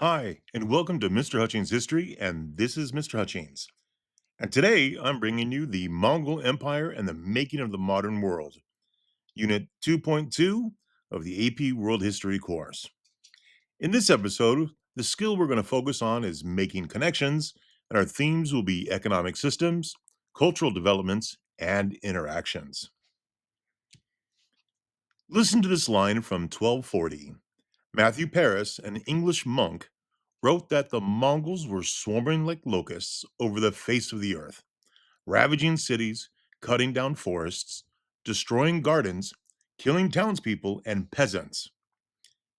Hi, and welcome to Mr. Hutchings History, and this is Mr. Hutchings. And today I'm bringing you the Mongol Empire and the Making of the Modern World, Unit 2.2 of the AP World History course. In this episode, the skill we're going to focus on is making connections, and our themes will be economic systems, cultural developments, and interactions. Listen to this line from 1240. Matthew Paris, an English monk, wrote that the Mongols were swarming like locusts over the face of the earth, ravaging cities, cutting down forests, destroying gardens, killing townspeople and peasants.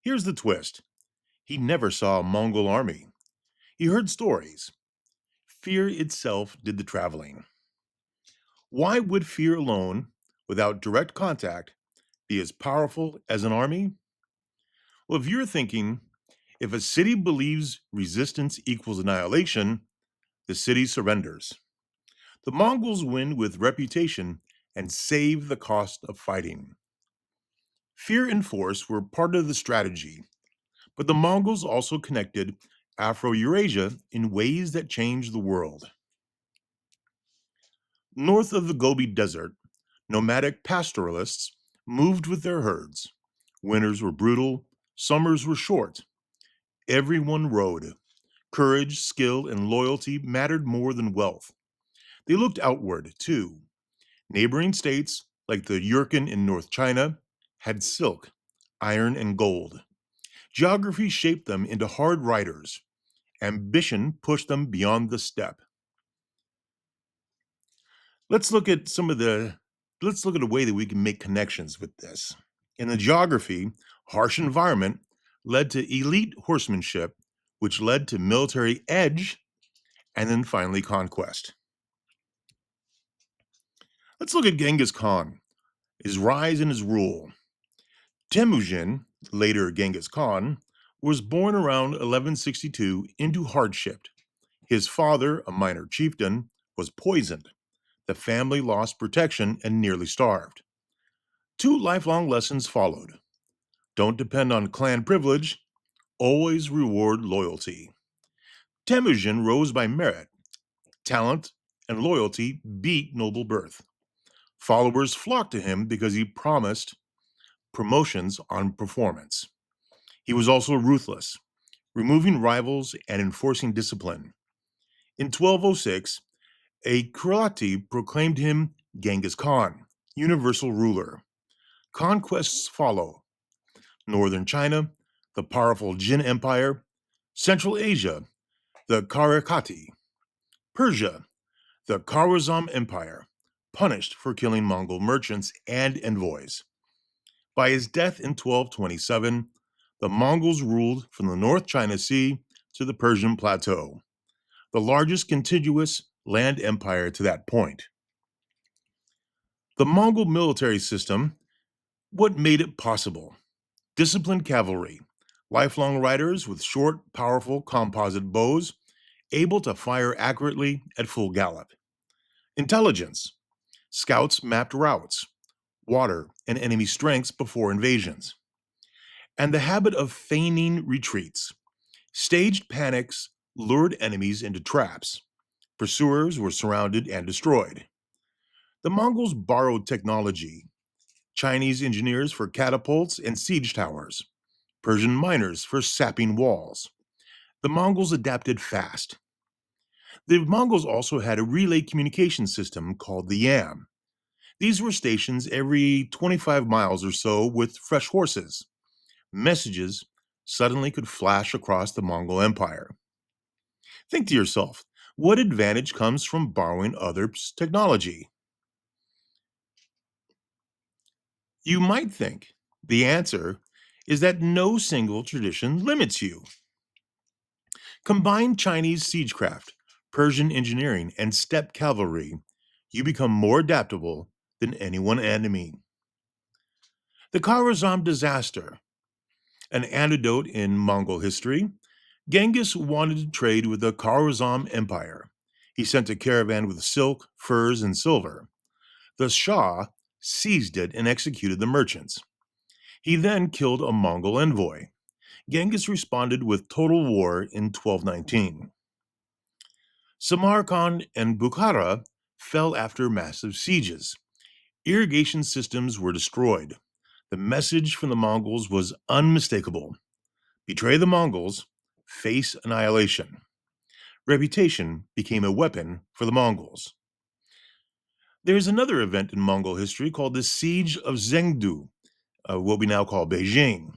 Here's the twist: he never saw a Mongol army. He heard stories. Fear itself did the traveling. Why would fear alone, without direct contact, be as powerful as an army? Well, if you're thinking, if a city believes resistance equals annihilation, the city surrenders. The Mongols win with reputation and save the cost of fighting. Fear and force were part of the strategy, but the Mongols also connected Afro-Eurasia in ways that changed the world. North of the Gobi Desert, nomadic pastoralists moved with their herds. Winters were brutal, summers were short. Everyone rode. Courage, skill, and loyalty mattered more than wealth. They looked outward, too. Neighboring states, like the Yurkin in North China, had silk, iron, and gold. Geography shaped them into hard riders. Ambition pushed them beyond the steppe. Let's look at a way that we can make connections with this. In the geography, harsh environment led to elite horsemanship, which led to military edge, and then finally conquest. Let's look at Genghis Khan, his rise and his rule. Temujin, later Genghis Khan, was born around 1162 into hardship. His father, a minor chieftain, was poisoned. The family lost protection and nearly starved. Two lifelong lessons followed. Don't depend on clan privilege, always reward loyalty. Temujin rose by merit. Talent and loyalty beat noble birth. Followers flocked to him because he promised promotions on performance. He was also ruthless, removing rivals and enforcing discipline. In 1206, a Kherati proclaimed him Genghis Khan, universal ruler. Conquests follow: northern China, the powerful Jin Empire; Central Asia, the Karakati; Persia, the Khwarezm Empire, punished for killing Mongol merchants and envoys. By his death in 1227, the Mongols ruled from the North China Sea to the Persian Plateau, the largest contiguous land empire to that point. The Mongol military system, what made it possible? Disciplined cavalry, lifelong riders with short, powerful composite bows, able to fire accurately at full gallop. Intelligence, scouts mapped routes, water, and enemy strengths before invasions. And the habit of feigning retreats. Staged panics lured enemies into traps. Pursuers were surrounded and destroyed. The Mongols borrowed technology: Chinese engineers for catapults and siege towers, Persian miners for sapping walls. The Mongols adapted fast. The Mongols also had a relay communication system called the Yam. These were stations every 25 miles or so with fresh horses. Messages suddenly could flash across the Mongol Empire. Think to yourself, what advantage comes from borrowing others' technology? You might think the answer is that no single tradition limits you. Combine Chinese siegecraft, Persian engineering, and steppe cavalry, you become more adaptable than any one enemy. The Khwarezm disaster, an anecdote in Mongol history. Genghis wanted to trade with the Khwarezm Empire. He sent a caravan with silk, furs, and silver. The Shah seized it and executed the merchants. He then killed a Mongol envoy. Genghis responded with total war in 1219. Samarkand and Bukhara fell after massive sieges. Irrigation systems were destroyed. The message from the Mongols was unmistakable: betray the Mongols, face annihilation. Reputation became a weapon for the Mongols. There is another event in Mongol history called the Siege of Zhengdu, what we now call Beijing.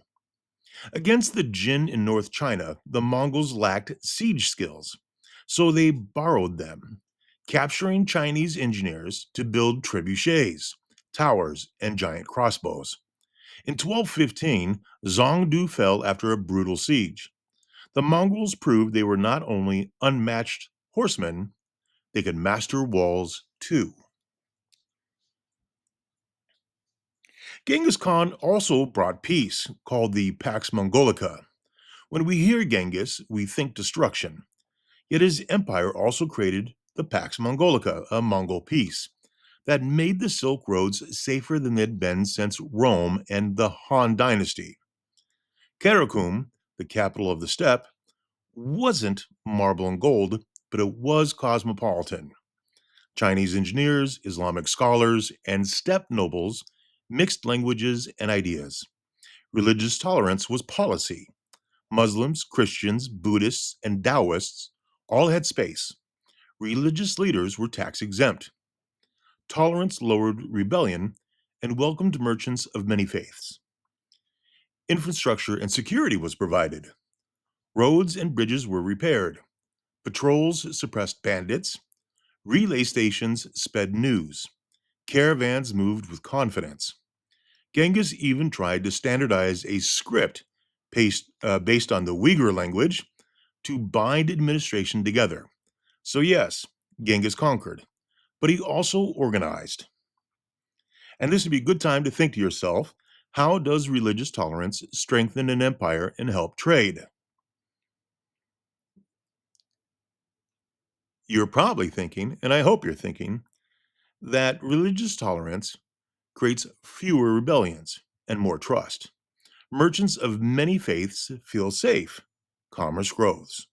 Against the Jin in North China, the Mongols lacked siege skills, so they borrowed them, capturing Chinese engineers to build trebuchets, towers, and giant crossbows. In 1215, Zhongdu fell after a brutal siege. The Mongols proved they were not only unmatched horsemen, they could master walls too. Genghis Khan also brought peace, called the Pax Mongolica. When we hear Genghis, we think destruction. Yet his empire also created the Pax Mongolica, a Mongol peace, that made the Silk Roads safer than they'd been since Rome and the Han Dynasty. Karakum, the capital of the steppe, wasn't marble and gold, but it was cosmopolitan. Chinese engineers, Islamic scholars, and steppe nobles mixed languages and ideas. Religious tolerance was policy. Muslims, Christians, Buddhists, and Taoists all had space. Religious leaders were tax exempt. Tolerance lowered rebellion and welcomed merchants of many faiths. Infrastructure and security was provided. Roads and bridges were repaired. Patrols suppressed bandits. Relay stations sped news. Caravans moved with confidence. Genghis even tried to standardize a script based on the Uyghur language to bind administration together. So, yes, Genghis conquered, but he also organized. And this would be a good time to think to yourself, how does religious tolerance strengthen an empire and help trade? You're probably thinking, and I hope you're thinking, that religious tolerance creates fewer rebellions and more trust. Merchants of many faiths feel safe. Commerce grows.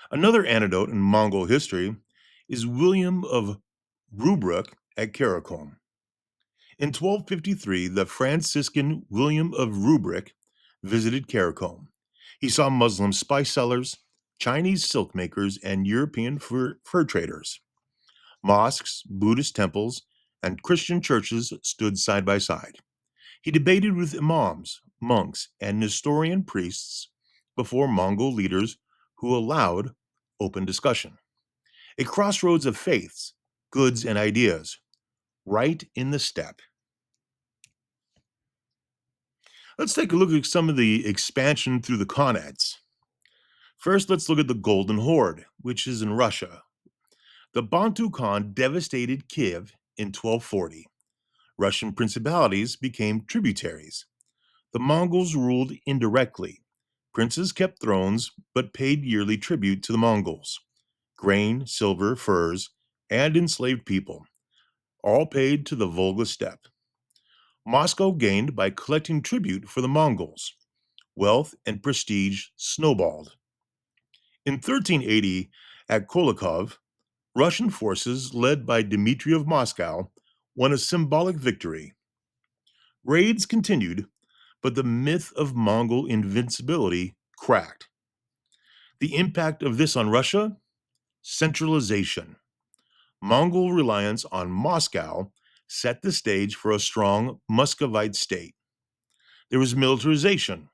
Another anecdote in Mongol history is William of Rubruck at Karakum. In 1253, the Franciscan William of Rubruck visited Karakum. He saw Muslim spice sellers, Chinese silk makers, and European fur traders. Mosques, Buddhist temples, and Christian churches stood side by side. He debated with imams, monks, and Nestorian priests before Mongol leaders who allowed open discussion. A crossroads of faiths, goods, and ideas, right in the steppe. Let's take a look at some of the expansion through the Khanates. First, let's look at the Golden Horde, which is in Russia. The Bantu Khan devastated Kiev in 1240. Russian principalities became tributaries. The Mongols ruled indirectly. Princes kept thrones but paid yearly tribute to the Mongols. Grain, silver, furs, and enslaved people, all paid to the Volga steppe. Moscow gained by collecting tribute for the Mongols. Wealth and prestige snowballed. In 1380, at Kolikov, Russian forces led by Dmitry of Moscow won a symbolic victory. Raids continued, but the myth of Mongol invincibility cracked. The impact of this on Russia? Centralization. Mongol reliance on Moscow set the stage for a strong Muscovite state. There was militarization,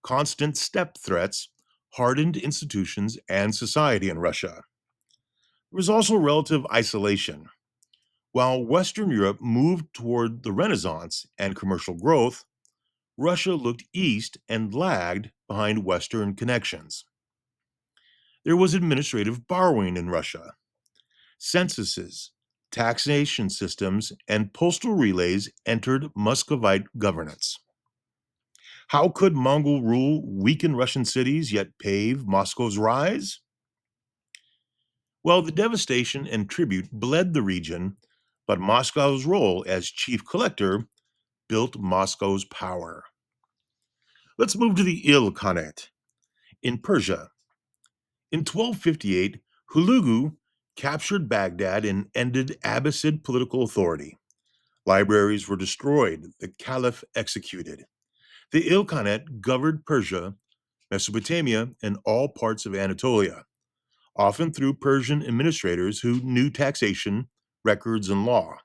constant steppe threats, hardened institutions and society in Russia. There was also relative isolation. While Western Europe moved toward the Renaissance and commercial growth, Russia looked east and lagged behind Western connections. There was administrative borrowing in Russia. Censuses, taxation systems, and postal relays entered Muscovite governance. How could Mongol rule weaken Russian cities yet pave Moscow's rise? Well, the devastation and tribute bled the region, but Moscow's role as chief collector built Moscow's power. Let's move to the Il-Khanate in Persia. In 1258, Hulagu captured Baghdad and ended Abbasid political authority. Libraries were destroyed, the caliph executed. The Ilkhanate governed Persia, Mesopotamia, and all parts of Anatolia, often through Persian administrators who knew taxation, records, and law.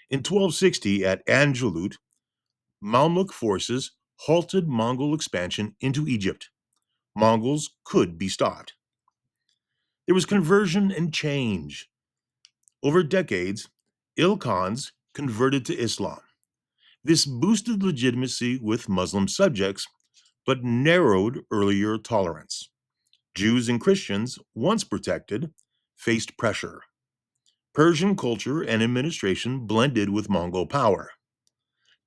In 1260, at Angelut, Mamluk forces halted Mongol expansion into Egypt. Mongols could be stopped. There was conversion and change. Over decades, Ilkhans converted to Islam. This boosted legitimacy with Muslim subjects, but narrowed earlier tolerance. Jews and Christians, once protected, faced pressure. Persian culture and administration blended with Mongol power.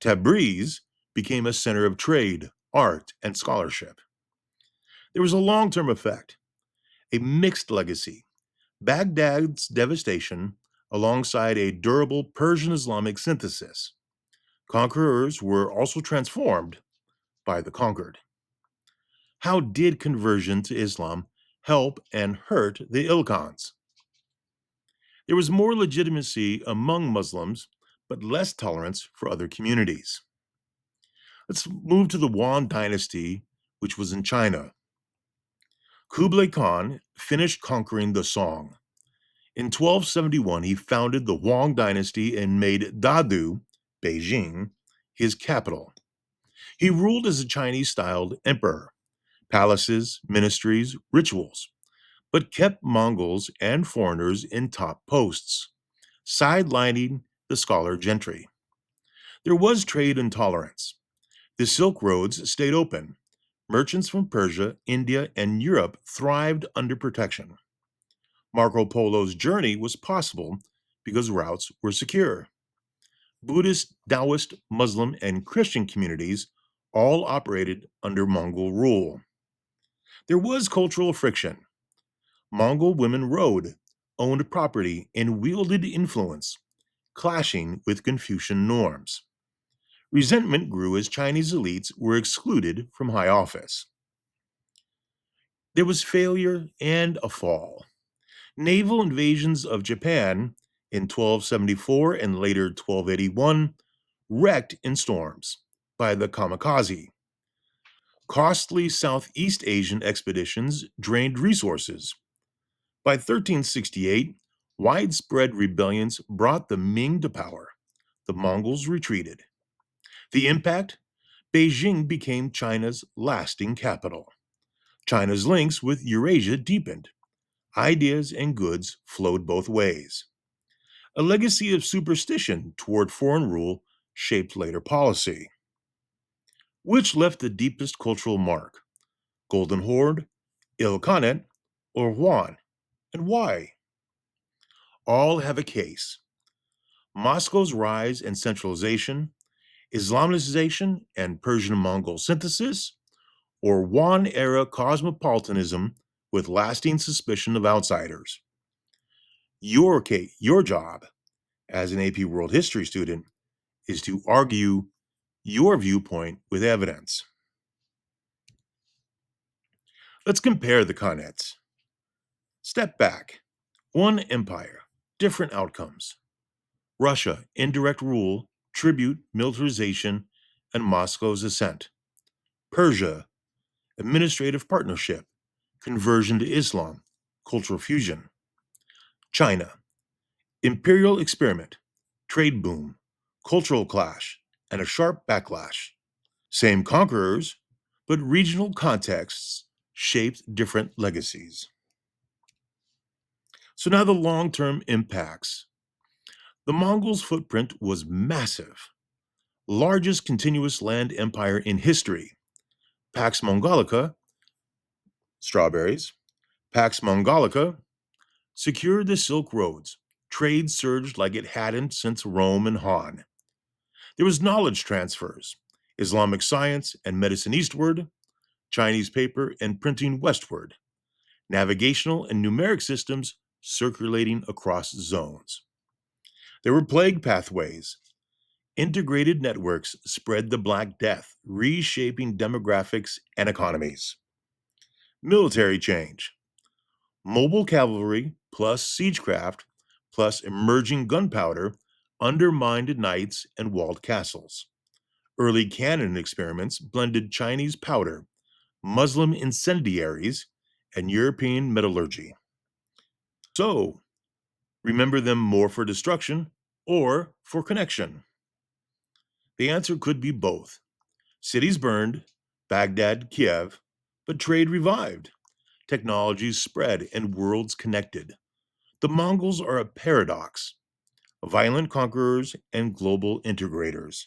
Tabriz became a center of trade, art, and scholarship. There was a long-term effect, a mixed legacy. Baghdad's devastation alongside a durable Persian Islamic synthesis. Conquerors were also transformed by the conquered. How did conversion to Islam help and hurt the Ilkhans? There was more legitimacy among Muslims, but less tolerance for other communities. Let's move to the Yuan dynasty, which was in China. Kublai Khan finished conquering the Song. In 1271, he founded the Yuan dynasty and made Dadu, Beijing, his capital. He ruled as a Chinese-styled emperor, palaces, ministries, rituals, but kept Mongols and foreigners in top posts, sidelining the scholar gentry. There was trade and tolerance. The Silk Roads stayed open. Merchants from Persia, India, and Europe thrived under protection. Marco Polo's journey was possible because routes were secure. Buddhist, Taoist, Muslim, and Christian communities all operated under Mongol rule. There was cultural friction. Mongol women rode, owned property, and wielded influence, clashing with Confucian norms. Resentment grew as Chinese elites were excluded from high office. There was failure and a fall. Naval invasions of Japan in 1274 and later 1281 wrecked in storms by the kamikaze. Costly Southeast Asian expeditions drained resources. By 1368, widespread rebellions brought the Ming to power. The Mongols retreated. The impact? Beijing became China's lasting capital. China's links with Eurasia deepened. Ideas and goods flowed both ways. A legacy of superstition toward foreign rule shaped later policy. Which left the deepest cultural mark? Golden Horde, Il-Khanate, or Yuan? And why? All have a case. Moscow's rise and centralization, Islamization and Persian-Mongol synthesis, or Yuan-era cosmopolitanism with lasting suspicion of outsiders. Your job as an AP World History student is to argue your viewpoint with evidence. Let's compare the Khanates. Step back. One empire, different outcomes. Russia, indirect rule, tribute, militarization, and Moscow's ascent. Persia, administrative partnership, conversion to Islam, cultural fusion. China, imperial experiment, trade boom, cultural clash, and a sharp backlash. Same conquerors, but regional contexts shaped different legacies. So now the long-term impacts. The Mongols' footprint was massive, largest continuous land empire in history. Pax Mongolica, strawberries, Pax Mongolica secured the Silk Roads. Trade surged like it hadn't since Rome and Han. There was knowledge transfers, Islamic science and medicine eastward, Chinese paper and printing westward, navigational and numeric systems circulating across zones. There were plague pathways, Integrated networks spread the Black Death, reshaping demographics and economies. Military change. Mobile cavalry plus siegecraft plus emerging gunpowder undermined knights and walled castles. Early cannon experiments blended Chinese powder, Muslim incendiaries, and European metallurgy. So, remember them more for destruction or for connection? The answer could be both. Cities burned, Baghdad, Kiev, but trade revived. Technologies spread and worlds connected. The Mongols are a paradox, violent conquerors and global integrators.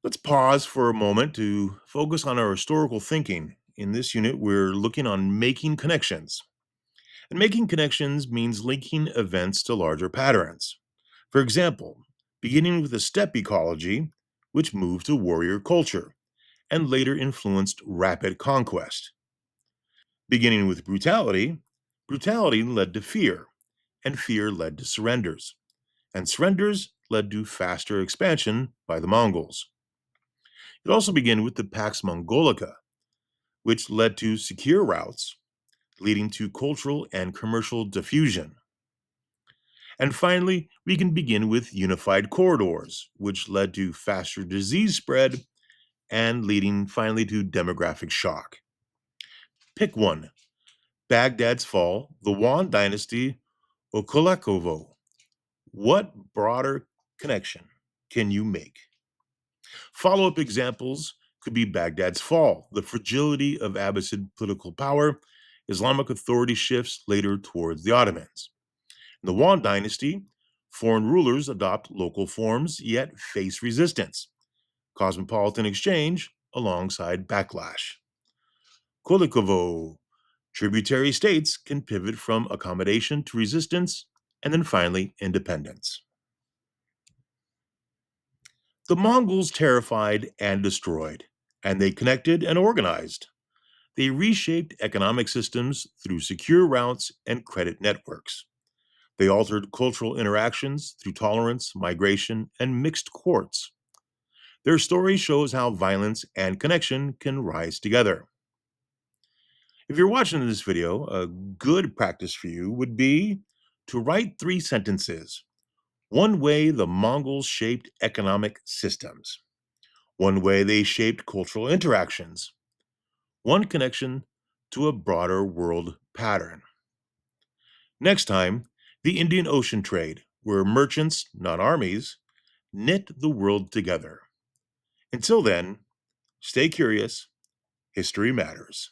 Let's pause for a moment to focus on our historical thinking. In this unit, we're looking on making connections. And making connections means linking events to larger patterns. For example, beginning with the steppe ecology, which moved to warrior culture and later influenced rapid conquest. Beginning with brutality, brutality led to fear, and fear led to surrenders, and surrenders led to faster expansion by the Mongols. It also began with the Pax Mongolica, which led to secure routes, leading to cultural and commercial diffusion. And finally, we can begin with unified corridors, which led to faster disease spread and leading finally to demographic shock. Pick one: Baghdad's fall, the Yuan dynasty, or Kolakovo. What broader connection can you make? Follow up examples could be Baghdad's fall, the fragility of Abbasid political power, Islamic authority shifts later towards the Ottomans. In the Yuan dynasty, foreign rulers adopt local forms yet face resistance, cosmopolitan exchange alongside backlash. Kolikovo, tributary states can pivot from accommodation to resistance, and then finally independence. The Mongols terrified and destroyed, and they connected and organized. They reshaped economic systems through secure routes and credit networks. They altered cultural interactions through tolerance, migration, and mixed courts. Their story shows how violence and connection can rise together. If you're watching this video, a good practice for you would be to write 3 sentences. One way the Mongols shaped economic systems. One way they shaped cultural interactions. One connection to a broader world pattern. Next time, the Indian Ocean trade, where merchants, not armies, knit the world together. Until then, stay curious. History matters.